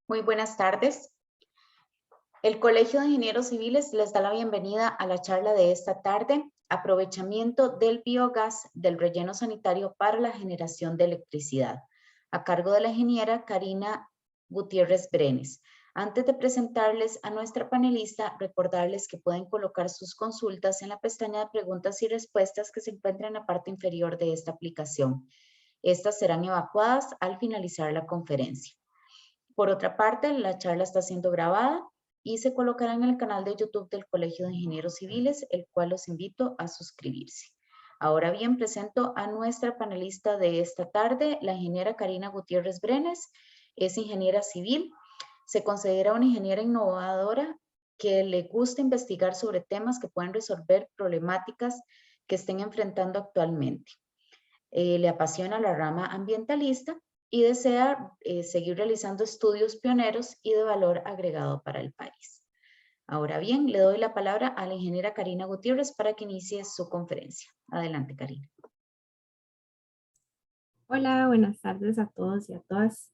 Muy buenas tardes. El Colegio de Ingenieros Civiles les da la bienvenida a la charla de esta tarde, aprovechamiento del biogás del relleno sanitario para la generación de electricidad, a cargo de la ingeniera Karina Gutiérrez Brenes. Antes de presentarles a nuestra panelista, recordarles que pueden colocar sus consultas en la pestaña de preguntas y respuestas que se encuentra en la parte inferior de esta aplicación. Estas serán evacuadas al finalizar la conferencia. Por otra parte, la charla está siendo grabada y se colocará en el canal de YouTube del Colegio de Ingenieros Civiles, el cual los invito a suscribirse. Ahora bien, presento a nuestra panelista de esta tarde, la ingeniera Karina Gutiérrez Brenes. Es ingeniera civil, se considera una ingeniera innovadora que le gusta investigar sobre temas que pueden resolver problemáticas que estén enfrentando actualmente. Le apasiona la rama ambientalista y desea seguir realizando estudios pioneros y de valor agregado para el país. Ahora bien, le doy la palabra a la ingeniera Karina Gutiérrez para que inicie su conferencia. Adelante, Karina. Hola, buenas tardes a todos y a todas.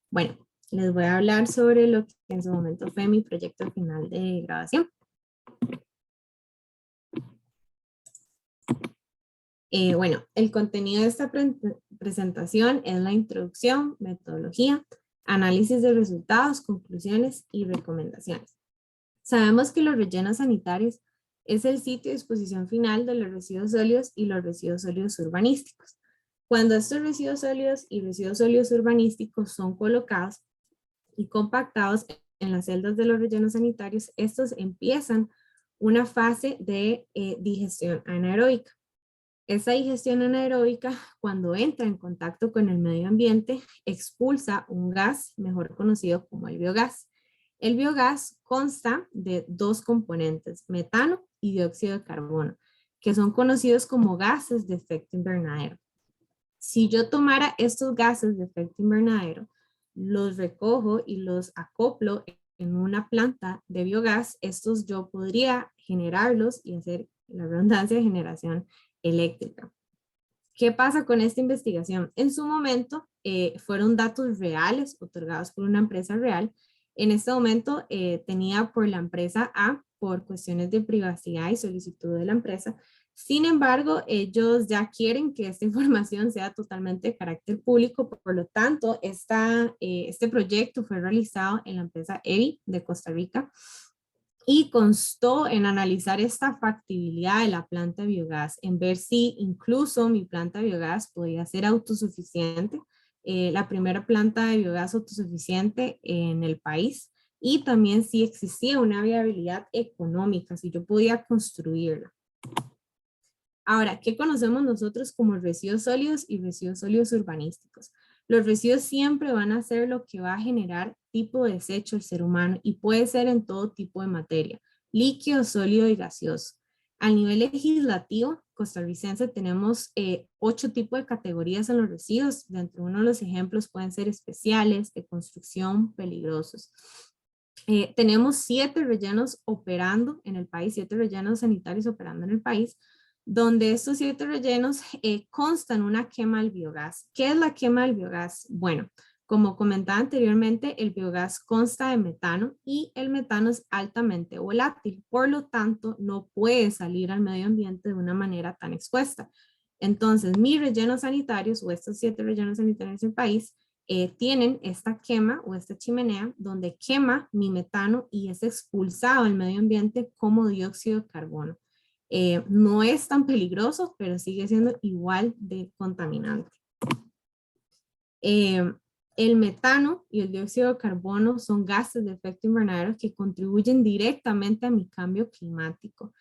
Bueno, les voy a hablar sobre lo que en su momento fue mi proyecto final de graduación. Bueno, el contenido de esta presentación es la introducción, metodología, análisis de resultados, conclusiones y recomendaciones. Sabemos que los rellenos sanitarios es el sitio de disposición final de los residuos sólidos y los residuos sólidos urbanísticos. Cuando estos residuos sólidos y residuos sólidos urbanísticos son colocados y compactados en las celdas de los rellenos sanitarios, estos empiezan una fase de digestión anaeróbica. Esa digestión anaeróbica, cuando entra en contacto con el medio ambiente, expulsa un gas, mejor conocido como el biogás. El biogás consta de dos componentes, metano y dióxido de carbono, que son conocidos como gases de efecto invernadero. Si yo tomara estos gases de efecto invernadero, los recojo y los acoplo en una planta de biogás, estos yo podría generarlos y hacer la redundancia de generación eléctrica. ¿Qué pasa con esta investigación? En su momento fueron datos reales otorgados por una empresa real. En este momento tenía por la empresa A, por cuestiones de privacidad y solicitud de la empresa. Sin embargo, ellos ya quieren que esta información sea totalmente de carácter público, por lo tanto, este proyecto fue realizado en la empresa EVI de Costa Rica y constó en analizar esta factibilidad de la planta de biogás, en ver si incluso mi planta de biogás podía ser autosuficiente, la primera planta de biogás autosuficiente en el país, y también si existía una viabilidad económica, si yo podía construirla. Ahora, ¿qué conocemos nosotros como residuos sólidos y residuos sólidos urbanísticos? Los residuos siempre van a ser lo que va a generar tipo de desecho el ser humano y puede ser en todo tipo de materia, líquido, sólido y gaseoso. A nivel legislativo costarricense tenemos 8 tipos de categorías en los residuos. Dentro de uno de los ejemplos pueden ser especiales, de construcción, peligrosos. Tenemos 7 rellenos operando en el país, 7 rellenos sanitarios operando en el país, donde estos 7 rellenos constan una quema del biogás. ¿Qué es la quema del biogás? Bueno, como comentaba anteriormente, el biogás consta de metano y el metano es altamente volátil, por lo tanto no puede salir al medio ambiente de una manera tan expuesta. Entonces, mis rellenos sanitarios o estos 7 rellenos sanitarios del país tienen esta quema o esta chimenea donde quema mi metano y es expulsado al medio ambiente como dióxido de carbono. No es tan peligroso, pero sigue siendo igual de contaminante. El metano y el dióxido de carbono son gases de efecto invernadero que contribuyen directamente a mi cambio climático.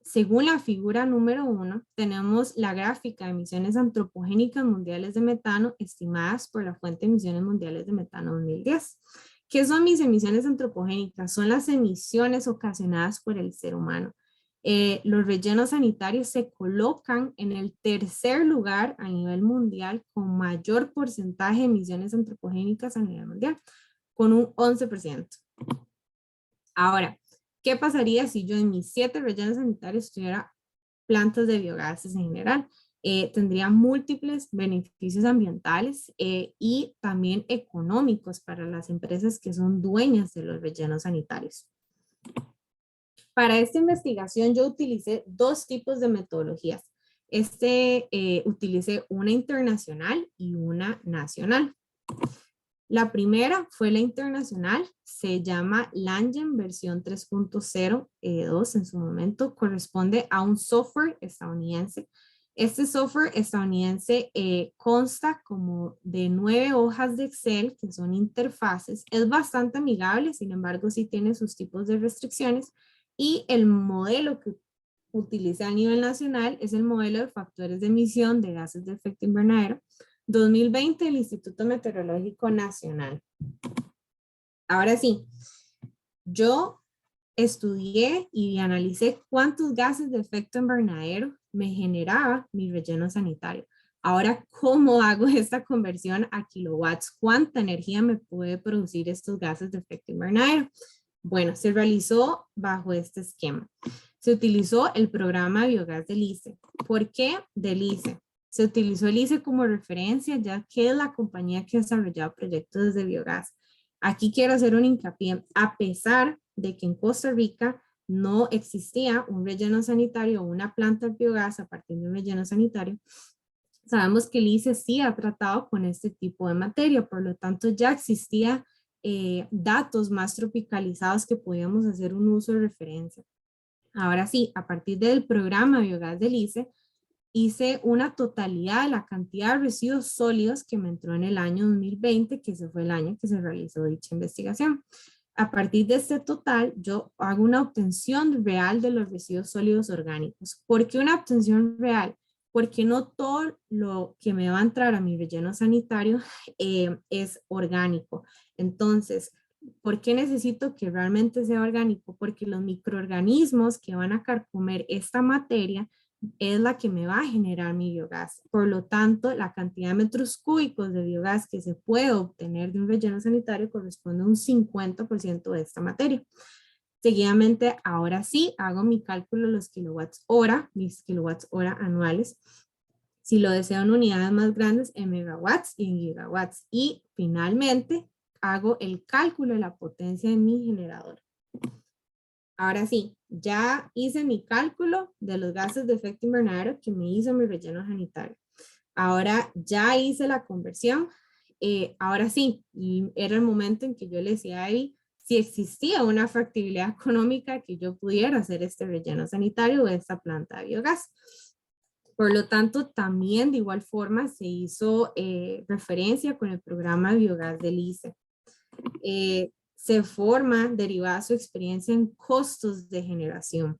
Según la figura número 1, tenemos la gráfica de emisiones antropogénicas mundiales de metano estimadas por la Fuente de Emisiones Mundiales de Metano 2010. ¿Qué son mis emisiones antropogénicas? Son las emisiones ocasionadas por el ser humano. Los rellenos sanitarios se colocan en el tercer lugar a nivel mundial con mayor porcentaje de emisiones antropogénicas a nivel mundial, con un 11%. Ahora, ¿qué pasaría si yo en mis 7 rellenos sanitarios tuviera plantas de biogases en general? tendría múltiples beneficios ambientales y también económicos para las empresas que son dueñas de los rellenos sanitarios. Para esta investigación yo utilicé dos tipos de metodologías. Utilicé una internacional y una nacional. La primera fue la internacional, se llama Langen versión 3.0 2 en su momento, corresponde a un software estadounidense. Este software estadounidense consta como de 9 hojas de Excel que son interfaces. Es bastante amigable, sin embargo sí tiene sus tipos de restricciones y el modelo que utiliza a nivel nacional es el modelo de factores de emisión de gases de efecto invernadero 2020 del Instituto Meteorológico Nacional. Ahora sí, yo estudié y analicé cuántos gases de efecto invernadero me generaba mi relleno sanitario. Ahora, ¿cómo hago esta conversión a kilowatts? ¿Cuánta energía me puede producir estos gases de efecto invernadero? Bueno, se realizó bajo este esquema. Se utilizó el programa Biogás del ICE. ¿Por qué del ICE? Se utilizó el ICE como referencia, ya que es la compañía que ha desarrollado proyectos de biogás. Aquí quiero hacer un hincapié, a pesar de que en Costa Rica no existía un relleno sanitario o una planta de biogás a partir de un relleno sanitario, sabemos que el ICE sí ha tratado con este tipo de materia, por lo tanto ya existía datos más tropicalizados que podíamos hacer un uso de referencia. Ahora sí, a partir del programa Biogás del ICE, hice una totalidad de la cantidad de residuos sólidos que me entró en el año 2020, que ese fue el año que se realizó dicha investigación. A partir de este total, yo hago una obtención real de los residuos sólidos orgánicos. ¿Por qué una obtención real? Porque no todo lo que me va a entrar a mi relleno sanitario es orgánico. Entonces, ¿por qué necesito que realmente sea orgánico? Porque los microorganismos que van a carcomer esta materia es la que me va a generar mi biogás. Por lo tanto, la cantidad de metros cúbicos de biogás que se puede obtener de un relleno sanitario corresponde a un 50% de esta materia. Seguidamente, ahora sí, hago mi cálculo de los kilowatts hora, mis kilowatts hora anuales. Si lo deseo en unidades más grandes, en megawatts y en gigawatts. Y finalmente, hago el cálculo de la potencia de mi generador. Ahora sí, ya hice mi cálculo de los gases de efecto invernadero que me hizo mi relleno sanitario. Ahora ya hice la conversión. Ahora sí, era el momento en que yo le decía a Evi si existía una factibilidad económica que yo pudiera hacer este relleno sanitario o esta planta de biogás. Por lo tanto, también de igual forma se hizo referencia con el programa Biogás del ICE. Se forma derivada su experiencia en costos de generación.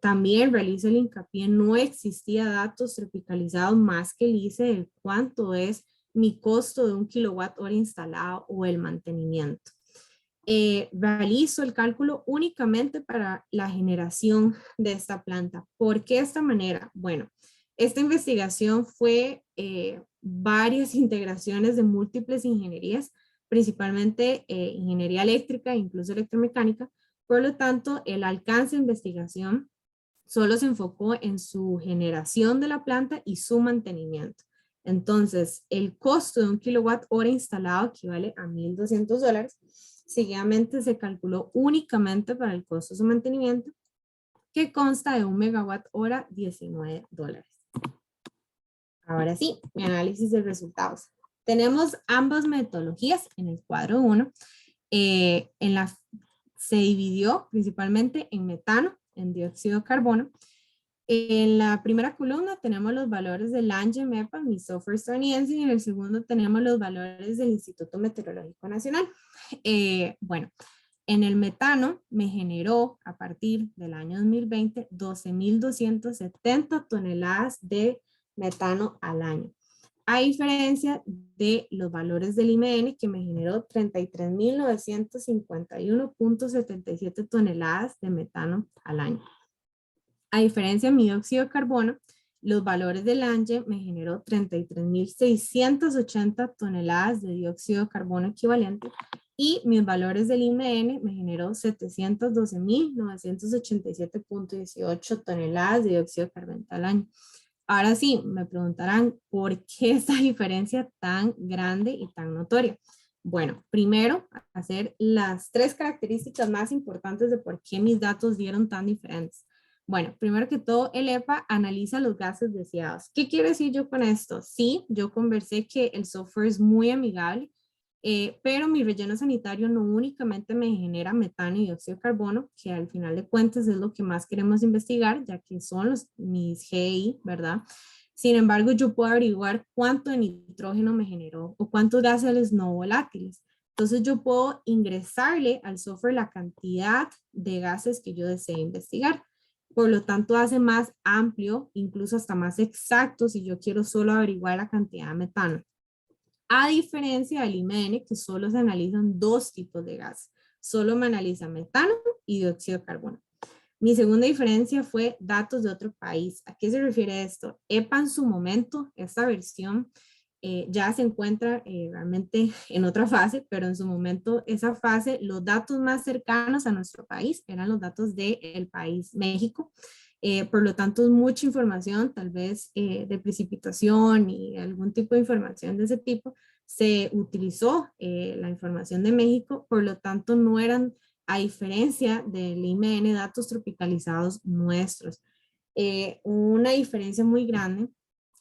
También realizo el hincapié, no existía datos tropicalizados más que el ICE de cuánto es mi costo de un kilowatt hora instalado o el mantenimiento. Realizo el cálculo únicamente para la generación de esta planta. ¿Por qué de esta manera? Bueno, esta investigación fue varias integraciones de múltiples ingenierías, principalmente ingeniería eléctrica e incluso electromecánica. Por lo tanto, el alcance de investigación solo se enfocó en su generación de la planta y su mantenimiento. Entonces, el costo de un kilowatt hora instalado equivale a $1,200. Seguidamente se calculó únicamente para el costo de su mantenimiento, que consta de un megawatt hora $19. Ahora sí, mi análisis de resultados. Tenemos ambas metodologías en el cuadro 1. Se dividió principalmente en metano, en dióxido de carbono. En la primera columna tenemos los valores del Langen MEPA, mi software estadounidense, y en el segundo tenemos los valores del Instituto Meteorológico Nacional. Bueno, en el metano me generó a partir del año 2020 12,270 toneladas de metano al año. A diferencia de los valores del IMN que me generó 33,951,77 toneladas de metano al año. A diferencia de mi dióxido de carbono, los valores del Langen me generó 33,680 toneladas de dióxido de carbono equivalente y mis valores del IMN me generó 712,987,18 toneladas de dióxido de carbono al año. Ahora sí, me preguntarán por qué esta diferencia tan grande y tan notoria. Bueno, primero, hacer las tres características más importantes de por qué mis datos dieron tan diferentes. Bueno, primero que todo, el EPA analiza los gases deseados. ¿Qué quiero decir yo con esto? Sí, yo conversé que el software es muy amigable, pero mi relleno sanitario no únicamente me genera metano y dióxido de carbono, que al final de cuentas es lo que más queremos investigar, ya que son mis GI, ¿verdad? Sin embargo, yo puedo averiguar cuánto de nitrógeno me generó o cuántos gases no volátiles. Entonces yo puedo ingresarle al software la cantidad de gases que yo desee investigar. Por lo tanto, hace más amplio, incluso hasta más exacto, si yo quiero solo averiguar la cantidad de metano. A diferencia del IMN, que solo se analizan dos tipos de gas. Solo me analiza metano y dióxido de carbono. Mi segunda diferencia fue datos de otro país. ¿A qué se refiere esto? EPA en su momento, esta versión ya se encuentra realmente en otra fase, pero en su momento esa fase, los datos más cercanos a nuestro país eran los datos del país México. Por lo tanto, es mucha información, tal vez de precipitación y algún tipo de información de ese tipo. Se utilizó la información de México, por lo tanto, no eran, a diferencia del IMN, datos tropicalizados nuestros. Una diferencia muy grande.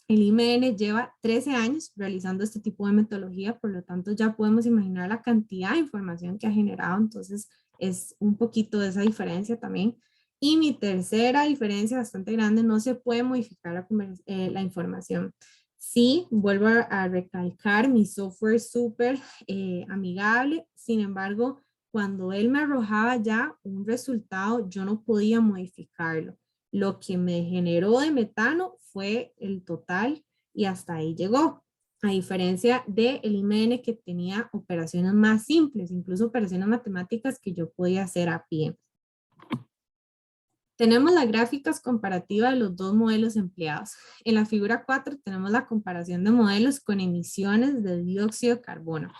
El IMN lleva 13 años realizando este tipo de metodología, por lo tanto ya podemos imaginar la cantidad de información que ha generado, entonces es un poquito de esa diferencia también. Y mi tercera diferencia bastante grande, no se puede modificar la información. Sí, vuelvo a recalcar, mi software es súper amigable, sin embargo, cuando él me arrojaba ya un resultado, yo no podía modificarlo. Lo que me generó de metano fue el total y hasta ahí llegó. A diferencia del IMN que tenía operaciones más simples, incluso operaciones matemáticas que yo podía hacer a pie. Tenemos las gráficas comparativas de los dos modelos empleados. En la figura 4 tenemos la comparación de modelos con emisiones de dióxido de carbono.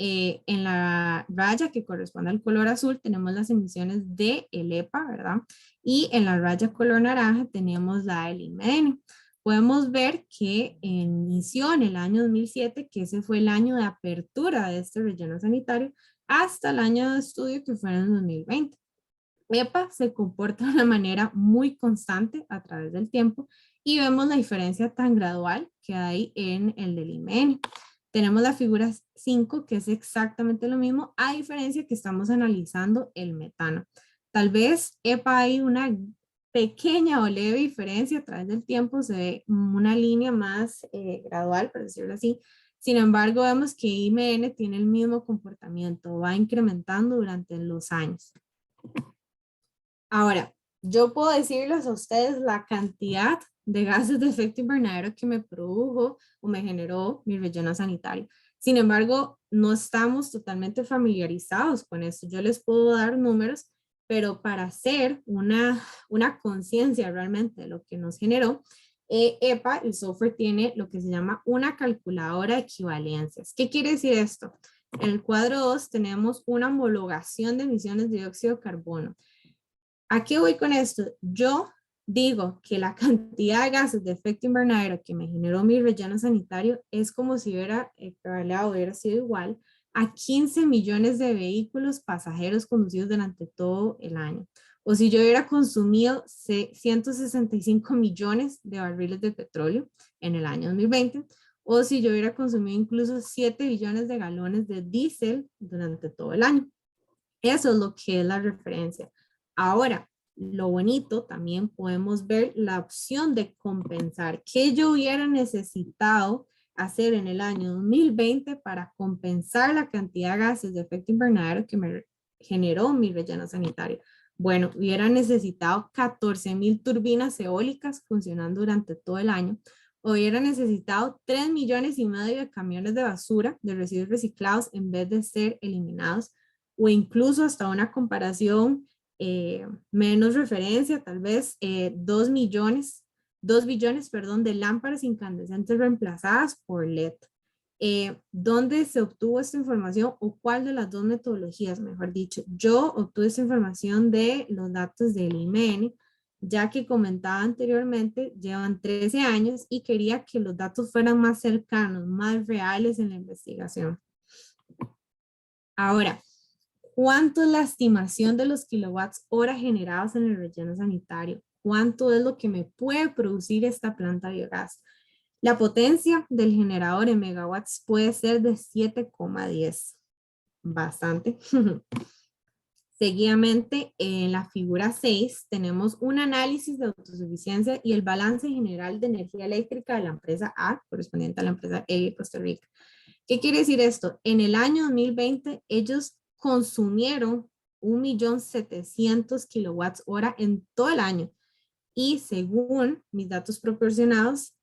En la raya que corresponde al color azul tenemos las emisiones de el EPA, ¿verdad? Y en la raya color naranja tenemos la del IMN. Podemos ver que inició en el año 2007, que ese fue el año de apertura de este relleno sanitario, hasta el año de estudio que fue en el 2020. EPA se comporta de una manera muy constante a través del tiempo y vemos la diferencia tan gradual que hay en el del IMN. Tenemos la figura 5, que es exactamente lo mismo, a diferencia que estamos analizando el metano. Tal vez EPA hay una pequeña o leve diferencia a través del tiempo, se ve una línea más gradual, por decirlo así. Sin embargo, vemos que IMN tiene el mismo comportamiento, va incrementando durante los años. Ahora, yo puedo decirles a ustedes la cantidad de gases de efecto invernadero que me produjo o me generó mi relleno sanitario. Sin embargo, no estamos totalmente familiarizados con esto. Yo les puedo dar números, pero para hacer una conciencia realmente de lo que nos generó, EPA, el software tiene lo que se llama una calculadora de equivalencias. ¿Qué quiere decir esto? En el cuadro 2 tenemos una homologación de emisiones de dióxido de carbono. ¿A qué voy con esto? Yo digo que la cantidad de gases de efecto invernadero que me generó mi relleno sanitario es como si hubiera sido igual a 15 millones de vehículos pasajeros conducidos durante todo el año. O si yo hubiera consumido 165 millones de barriles de petróleo en el año 2020, o si yo hubiera consumido incluso 7 billones de galones de diésel durante todo el año. Eso es lo que es la referencia. Ahora, lo bonito, también podemos ver la opción de compensar. ¿Qué yo hubiera necesitado hacer en el año 2020 para compensar la cantidad de gases de efecto invernadero que me generó mi relleno sanitario? Bueno, hubiera necesitado 14,000 turbinas eólicas funcionando durante todo el año. Hubiera necesitado 3,5 millones de camiones de basura, de residuos reciclados, en vez de ser eliminados, o incluso hasta una comparación menos referencia, tal vez 2 billones, perdón, de lámparas incandescentes reemplazadas por LED. ¿Dónde se obtuvo esta información o cuál de las dos metodologías, mejor dicho? Yo obtuve esta información de los datos del IMN. ya que comentaba anteriormente, llevan 13 años y quería que los datos fueran más cercanos, más reales en la investigación. Ahora, ¿cuánto es la estimación de los kilowatts hora generados en el relleno sanitario? ¿Cuánto es lo que me puede producir esta planta de biogás? La potencia del generador en megawatts puede ser de 7,10. Bastante. Seguidamente, en la figura 6, tenemos un análisis de autosuficiencia y el balance general de energía eléctrica de la empresa A, correspondiente a la empresa E de Costa Rica. ¿Qué quiere decir esto? En el año 2020, ellos consumieron 1.700.000 kilowatts hora en todo el año. Y según mis datos proporcionados,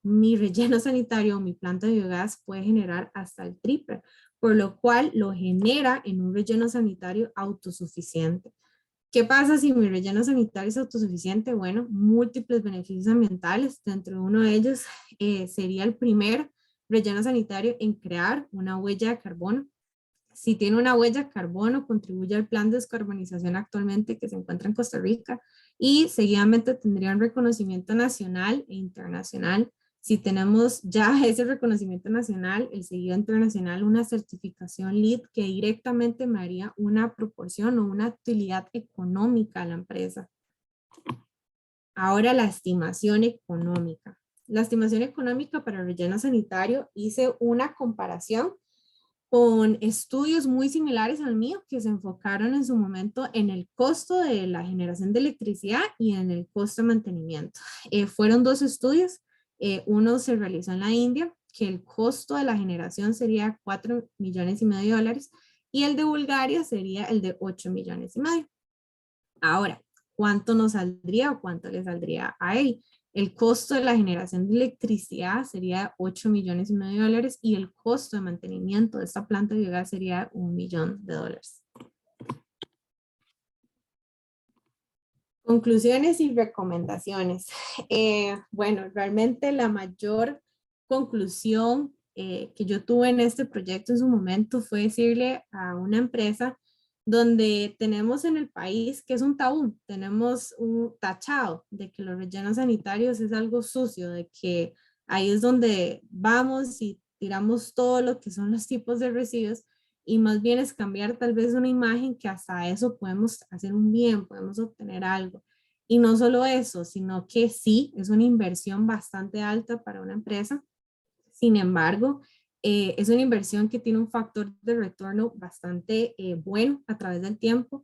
mi relleno sanitario o mi planta de biogás puede generar hasta el triple, por lo cual lo genera en un relleno sanitario autosuficiente. ¿Qué pasa si mi relleno sanitario es autosuficiente? Bueno, múltiples beneficios ambientales. Dentro de uno de ellos sería el primer relleno sanitario en crear una huella de carbono. Si tiene una huella de carbono, contribuye al plan de descarbonización actualmente que se encuentra en Costa Rica y seguidamente tendría un reconocimiento nacional e internacional. Si tenemos ya ese reconocimiento nacional, el seguido internacional, una certificación LEED que directamente me haría una proporción o una utilidad económica a la empresa. Ahora la estimación económica. La estimación económica para el relleno sanitario, hice una comparación con estudios muy similares al mío que se enfocaron en su momento en el costo de la generación de electricidad y en el costo de mantenimiento. Fueron dos estudios, uno se realizó en la India, que el costo de la generación sería 4,5 millones de dólares y el de Bulgaria sería el de 8,5 millones. Ahora, ¿cuánto nos saldría o cuánto le saldría a él? El costo de la generación de electricidad sería 8,5 millones de dólares y el costo de mantenimiento de esta planta de biogás sería 1 millón de dólares. Conclusiones y recomendaciones. Bueno, realmente la mayor conclusión que yo tuve en este proyecto en su momento fue decirle a una empresa donde tenemos en el país que es un tabú, tenemos un tachado de que los rellenos sanitarios es algo sucio, de que ahí es donde vamos y tiramos todo lo que son los tipos de residuos y más bien es cambiar tal vez una imagen que hasta eso podemos hacer un bien, podemos obtener algo. Y no solo eso, sino que sí, es una inversión bastante alta para una empresa. Sin embargo, es una inversión que tiene un factor de retorno bastante bueno a través del tiempo.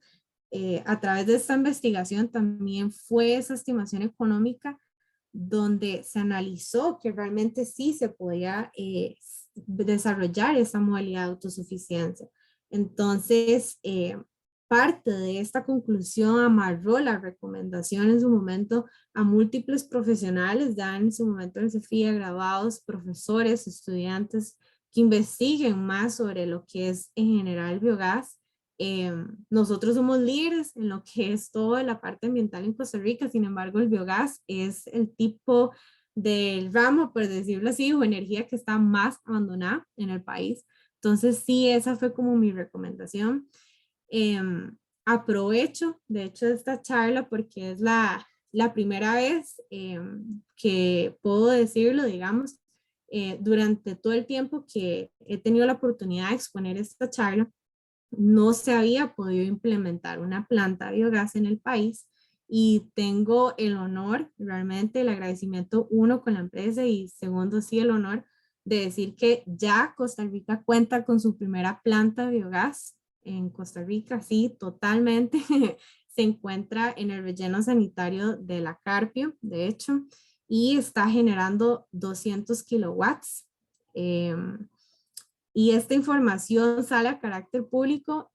A través de esta investigación también fue esa estimación económica donde se analizó que realmente sí se podía desarrollar esa modalidad de autosuficiencia. Entonces, parte de esta conclusión amarró la recomendación en su momento a múltiples profesionales, ya en su momento en CEFIA, graduados, profesores, estudiantes, que investiguen más sobre lo que es en general el biogás. Nosotros somos líderes en lo que es toda la parte ambiental en Costa Rica, sin embargo el biogás es el tipo del ramo, por decirlo así, o energía que está más abandonada en el país. Entonces sí, esa fue como mi recomendación. Aprovecho, de hecho, esta charla porque es la primera vez que puedo decirlo, digamos, durante todo el tiempo que he tenido la oportunidad de exponer esta charla, no se había podido implementar una planta de biogás en el país y tengo el honor, realmente el agradecimiento, uno, con la empresa y segundo, sí, el honor de decir que ya Costa Rica cuenta con su primera planta de biogás en Costa Rica, sí, totalmente. Se encuentra en el relleno sanitario de la Carpio, de hecho, y está generando 200 kilowatts. Y esta información sale a carácter público.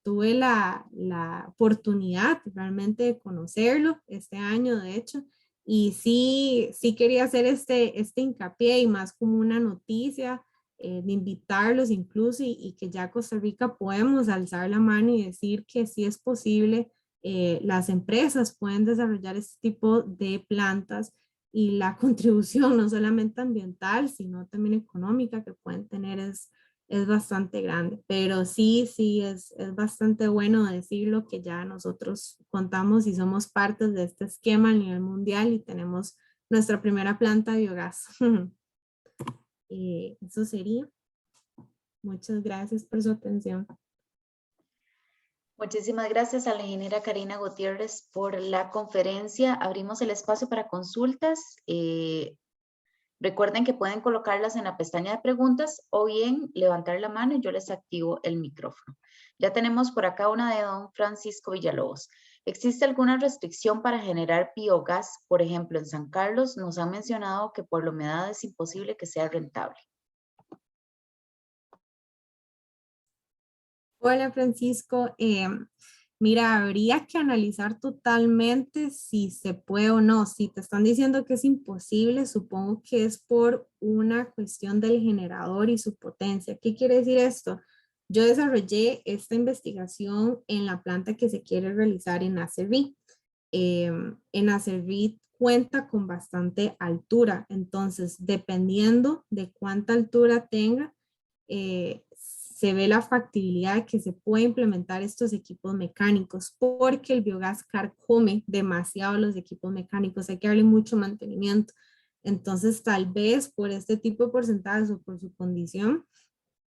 Tuve la oportunidad realmente de conocerlo este año, de hecho, y sí quería hacer este hincapié y más como una noticia de invitarlos incluso y que ya Costa Rica podemos alzar la mano y decir que sí es posible, las empresas pueden desarrollar este tipo de plantas y la contribución no solamente ambiental, sino también económica que pueden tener es es bastante grande, pero sí, es bastante bueno decirlo que ya nosotros contamos y somos parte de este esquema a nivel mundial y tenemos nuestra primera planta de biogás. Eso sería. Muchas gracias por su atención. Muchísimas gracias a la ingeniera Karina Gutiérrez por la conferencia. Abrimos el espacio para consultas. Recuerden que pueden colocarlas en la pestaña de preguntas o bien levantar la mano y yo les activo el micrófono. Ya tenemos por acá una de don Francisco Villalobos. ¿Existe alguna restricción para generar biogás? Por ejemplo, en San Carlos nos han mencionado que por la humedad es imposible que sea rentable. Hola Francisco, mira, habría que analizar totalmente si se puede o no. Si te están diciendo que es imposible, supongo que es por una cuestión del generador y su potencia. ¿Qué quiere decir esto? Yo desarrollé esta investigación en la planta que se quiere realizar en Acerví. En Acerví cuenta con bastante altura, entonces dependiendo de cuánta altura tenga, se ve la factibilidad de que se puede implementar estos equipos mecánicos porque el biogás carcome demasiado los equipos mecánicos, hay que darle mucho mantenimiento. Entonces, tal vez por este tipo de porcentajes o por su condición,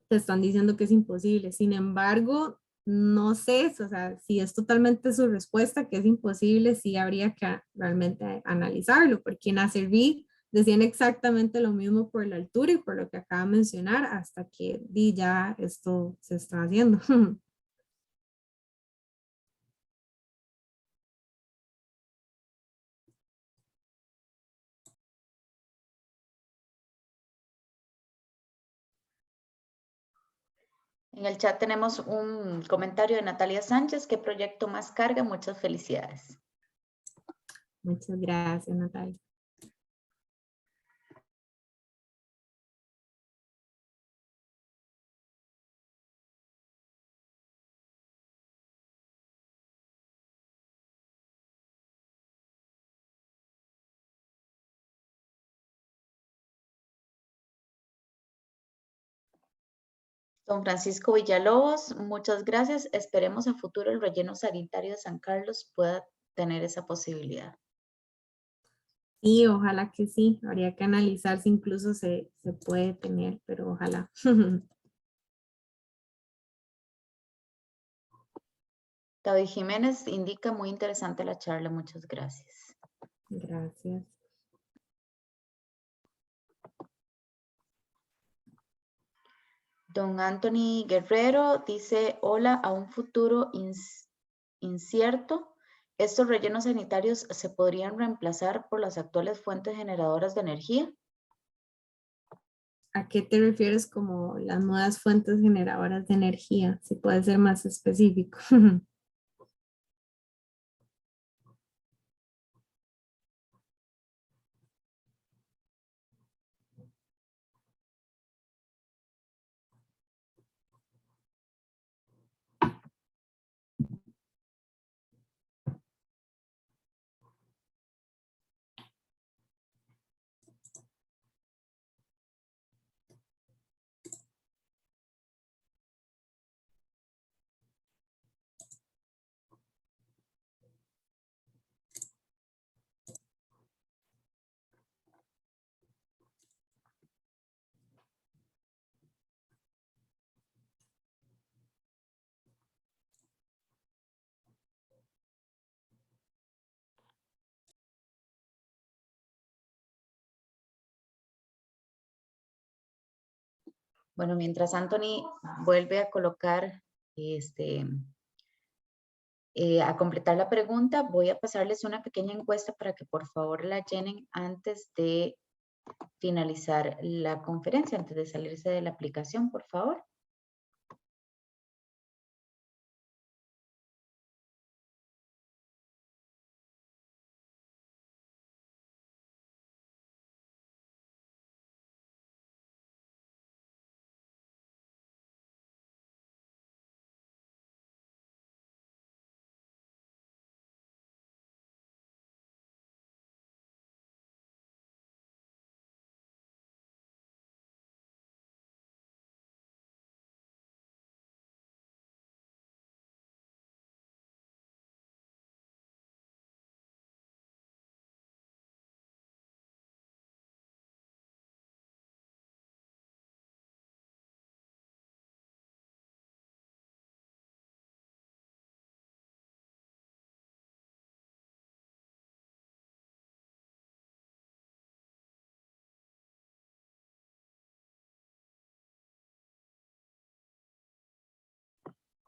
te están diciendo que es imposible. Sin embargo, no sé, o sea, si es totalmente su respuesta, que es imposible, sí habría que realmente analizarlo, porque en Acerví decían exactamente lo mismo por la altura y por lo que acaba de mencionar, hasta que ya esto se está haciendo. En el chat tenemos un comentario de Natalia Sánchez. ¿Qué proyecto más carga? Muchas felicidades. Muchas gracias, Natalia. Don Francisco Villalobos, muchas gracias. Esperemos en futuro el relleno sanitario de San Carlos pueda tener esa posibilidad. Sí, ojalá que sí. Habría que analizar si incluso se puede tener, pero ojalá. David Jiménez indica muy interesante la charla. Muchas gracias. Gracias. Don Anthony Guerrero dice, hola, a un futuro incierto, ¿estos rellenos sanitarios se podrían reemplazar por las actuales fuentes generadoras de energía? ¿A qué te refieres como las nuevas fuentes generadoras de energía? Si puede ser más específico. Bueno, mientras Anthony vuelve a colocar, a completar la pregunta, voy a pasarles una pequeña encuesta para que por favor la llenen antes de finalizar la conferencia, antes de salirse de la aplicación, por favor.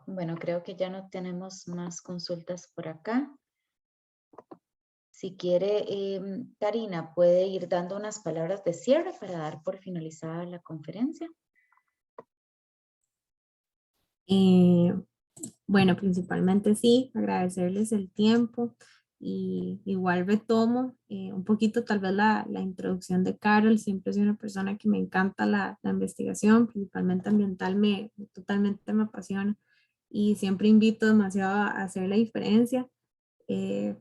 Bueno, creo que ya no tenemos más consultas por acá. Si quiere, Karina, puede ir dando unas palabras de cierre para dar por finalizada la conferencia. Bueno, principalmente sí, agradecerles el tiempo y igual retomo un poquito tal vez la introducción de Carol. Siempre soy una persona que me encanta la investigación, principalmente ambiental, totalmente me apasiona y siempre invito demasiado a hacer la diferencia.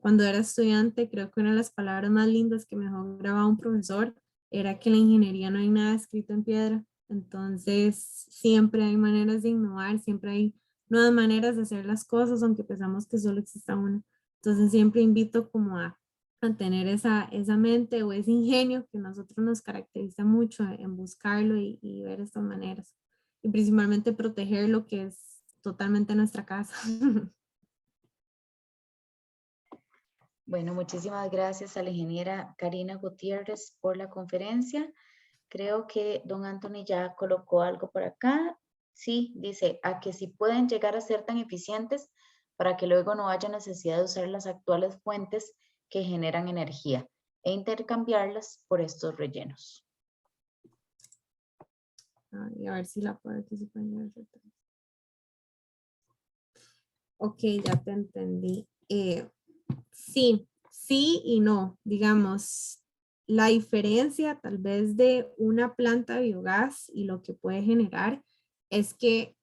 Cuando era estudiante, creo que una de las palabras más lindas que me dejó grabado un profesor era que en la ingeniería no hay nada escrito en piedra. Entonces, siempre hay maneras de innovar, siempre hay nuevas maneras de hacer las cosas, aunque pensamos que solo exista una. Entonces, siempre invito como a tener esa mente o ese ingenio que a nosotros nos caracteriza mucho en buscarlo y ver estas maneras. Y principalmente proteger lo que es totalmente nuestra casa. Bueno, muchísimas gracias a la ingeniera Karina Gutiérrez por la conferencia. Creo que don Anthony ya colocó algo por acá. Sí, dice, a que si pueden llegar a ser tan eficientes para que luego no haya necesidad de usar las actuales fuentes que generan energía e intercambiarlas por estos rellenos. Y a ver si la puedo participar en el reto. Ok, ya te entendí. Sí, sí y no. Digamos, la diferencia tal vez de una planta de biogás y lo que puede generar es que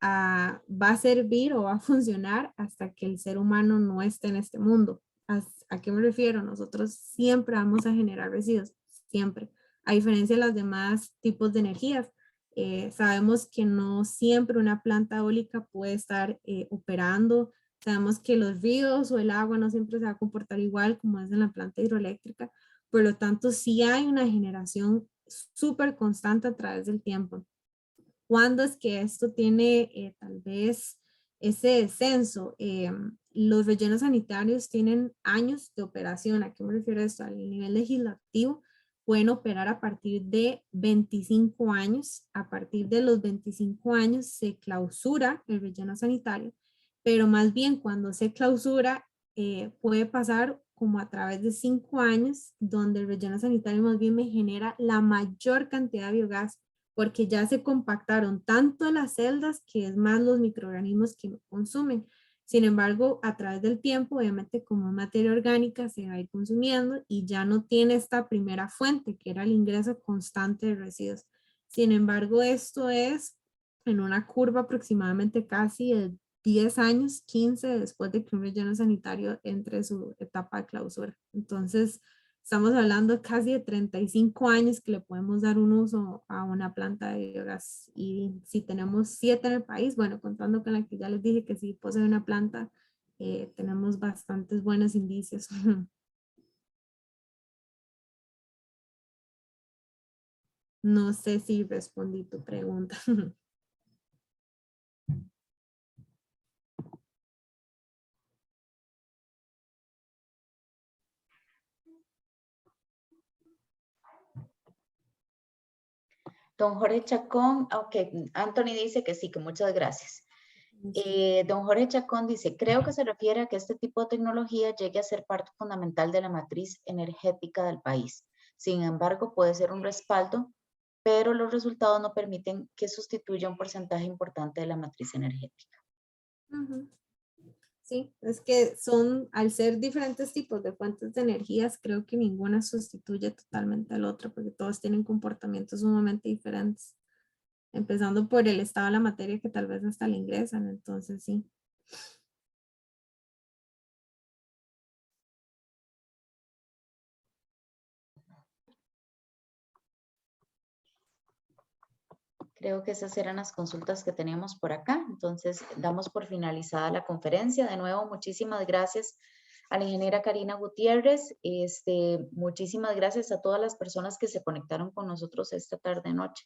va a servir o va a funcionar hasta que el ser humano no esté en este mundo. ¿A qué me refiero? Nosotros siempre vamos a generar residuos, siempre. A diferencia de los demás tipos de energías. Sabemos que no siempre una planta eólica puede estar operando. Sabemos que los ríos o el agua no siempre se va a comportar igual como es en la planta hidroeléctrica. Por lo tanto, sí hay una generación súper constante a través del tiempo. ¿Cuándo es que esto tiene tal vez ese descenso? Los rellenos sanitarios tienen años de operación. ¿A qué me refiero a esto? Al nivel legislativo pueden operar a partir de 25 años. A partir de los 25 años se clausura el relleno sanitario, pero más bien cuando se clausura puede pasar como a través de 5 años, donde el relleno sanitario más bien me genera la mayor cantidad de biogás porque ya se compactaron tanto las celdas que es más los microorganismos que consumen. Sin embargo, a través del tiempo, obviamente como materia orgánica se va a ir consumiendo y ya no tiene esta primera fuente que era el ingreso constante de residuos. Sin embargo, esto es en una curva aproximadamente casi de 10 años, 15 después de que un relleno sanitario entre en su etapa de clausura. Entonces, estamos hablando casi de 35 años que le podemos dar un uso a una planta de biogás. Y si tenemos 7 en el país, bueno, contando con la que ya les dije que sí posee una planta, tenemos bastantes buenos indicios. No sé si respondí tu pregunta. Don Jorge Chacón, ok, Anthony dice que sí, que muchas gracias. Don Jorge Chacón dice, creo que se refiere a que este tipo de tecnología llegue a ser parte fundamental de la matriz energética del país. Sin embargo, puede ser un respaldo, pero los resultados no permiten que sustituya un porcentaje importante de la matriz energética. Sí, es que son, al ser diferentes tipos de fuentes de energías, creo que ninguna sustituye totalmente al otro, porque todos tienen comportamientos sumamente diferentes, empezando por el estado de la materia que tal vez hasta le ingresan, entonces sí. Creo que esas eran las consultas que teníamos por acá. Entonces, damos por finalizada la conferencia. De nuevo, muchísimas gracias a la ingeniera Karina Gutiérrez. Muchísimas gracias a todas las personas que se conectaron con nosotros esta tarde-noche.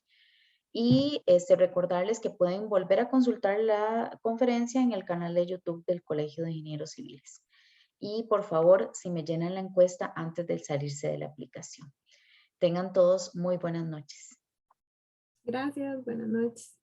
Y recordarles que pueden volver a consultar la conferencia en el canal de YouTube del Colegio de Ingenieros Civiles. Y por favor, si me llenan la encuesta antes de salirse de la aplicación. Tengan todos muy buenas noches. Gracias, buenas noches.